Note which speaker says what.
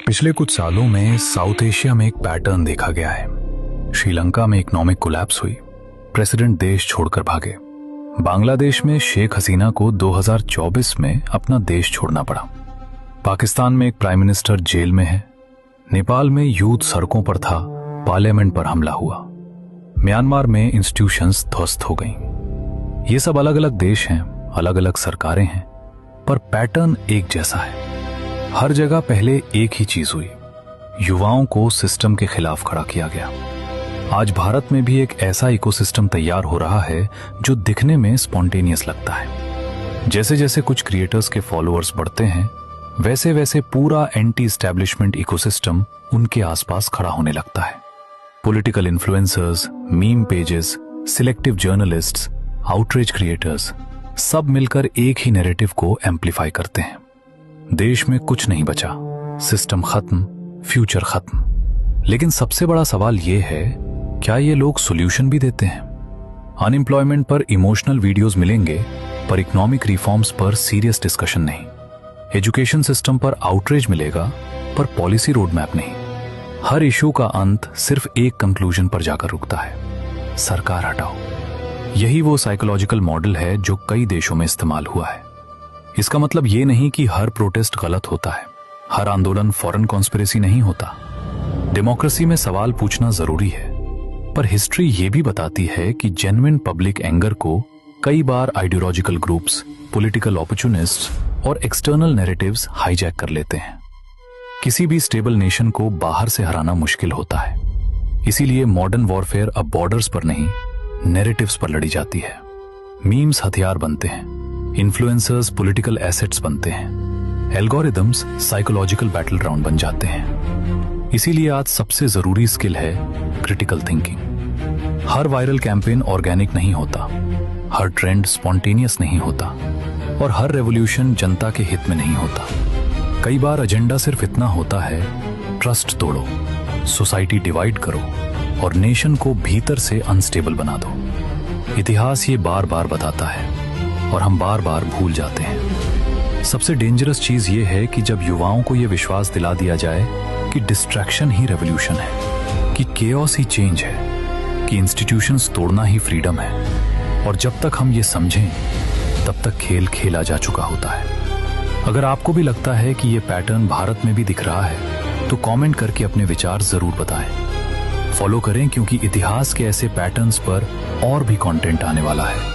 Speaker 1: पिछले कुछ सालों में साउथ एशिया में एक पैटर्न देखा गया है। श्रीलंका में इकोनॉमिक कोलैप्स हुई, प्रेसिडेंट देश छोड़कर भागे। बांग्लादेश में शेख हसीना को 2024 में अपना देश छोड़ना पड़ा। पाकिस्तान में एक प्राइम मिनिस्टर जेल में है। नेपाल में यूथ सड़कों पर था, पार्लियामेंट पर हमला हुआ। म्यांमार में इंस्टीट्यूशंस ध्वस्त हो गईं। ये सब अलग अलग देश हैं, अलग अलग सरकारें हैं, पर पैटर्न एक जैसा है। हर जगह पहले एक ही चीज हुई, युवाओं को सिस्टम के खिलाफ खड़ा किया गया। आज भारत में भी एक ऐसा इकोसिस्टम तैयार हो रहा है जो दिखने में स्पॉन्टेनियस लगता है। जैसे जैसे कुछ क्रिएटर्स के फॉलोअर्स बढ़ते हैं, वैसे वैसे पूरा एंटी एस्टैब्लिशमेंट इकोसिस्टम उनके आसपास खड़ा होने लगता है। Political influencers, meme pages, selective journalists, outreach creators सब मिलकर एक ही नैरेटिव को एम्पलीफाई करते हैं। देश में कुछ नहीं बचा, सिस्टम खत्म, फ्यूचर खत्म। लेकिन सबसे बड़ा सवाल यह है, क्या ये लोग सॉल्यूशन भी देते हैं? अनएम्प्लॉयमेंट पर इमोशनल वीडियोस मिलेंगे, पर इकोनॉमिक रिफॉर्म्स पर सीरियस डिस्कशन नहीं। एजुकेशन सिस्टम पर आउटरीच मिलेगा, पर पॉलिसी रोड मैप नहीं। हर इशू का अंत सिर्फ एक कंक्लूजन पर जाकर रुकता है, सरकार हटाओ। यही वो साइकोलॉजिकल मॉडल है जो कई देशों में इस्तेमाल हुआ है। इसका मतलब ये नहीं कि हर प्रोटेस्ट गलत होता है, हर आंदोलन फॉरेन कॉन्स्पिरेसी नहीं होता। डेमोक्रेसी में सवाल पूछना जरूरी है, पर हिस्ट्री ये भी बताती है कि जेन्युइन पब्लिक एंगर को कई बार आइडियोलॉजिकल ग्रुप्स, पॉलिटिकल ऑपर्चुनिस्ट्स और एक्सटर्नल नैरेटिव्स हाईजैक कर लेते हैं। किसी भी स्टेबल नेशन को बाहर से हराना मुश्किल होता है। इसीलिए मॉडर्न वॉरफेयर अब बॉर्डर्स पर नहीं, नैरेटिव्स पर लड़ी जाती है। मीम्स हथियार बनते हैं, इन्फ्लुएंसर्स पॉलिटिकल एसेट्स बनते हैं, एल्गोरिदम्स साइकोलॉजिकल बैटल ग्राउंड बन जाते हैं। इसीलिए आज सबसे जरूरी स्किल है क्रिटिकल थिंकिंग। हर वायरल कैंपेन ऑर्गेनिक नहीं होता, हर ट्रेंड स्पॉन्टेनियस नहीं होता, और हर रेवोल्यूशन जनता के हित में नहीं होता। कई बार एजेंडा सिर्फ इतना होता है, ट्रस्ट तोड़ो, सोसाइटी डिवाइड करो और नेशन को भीतर से अनस्टेबल बना दो। इतिहास ये बार बार बताता है और हम बार बार भूल जाते हैं। सबसे डेंजरस चीज ये है कि जब युवाओं को यह विश्वास दिला दिया जाए कि डिस्ट्रैक्शन ही रेवोल्यूशन है, कि केओस ही चेंज है, कि इंस्टीट्यूशंस तोड़ना ही फ्रीडम है, और जब तक हम ये समझें तब तक खेल खेला जा चुका होता है। अगर आपको भी लगता है कि ये पैटर्न भारत में भी दिख रहा है, तो कमेंट करके अपने विचार जरूर बताएं। फॉलो करें, क्योंकि इतिहास के ऐसे पैटर्न्स पर और भी कंटेंट आने वाला है।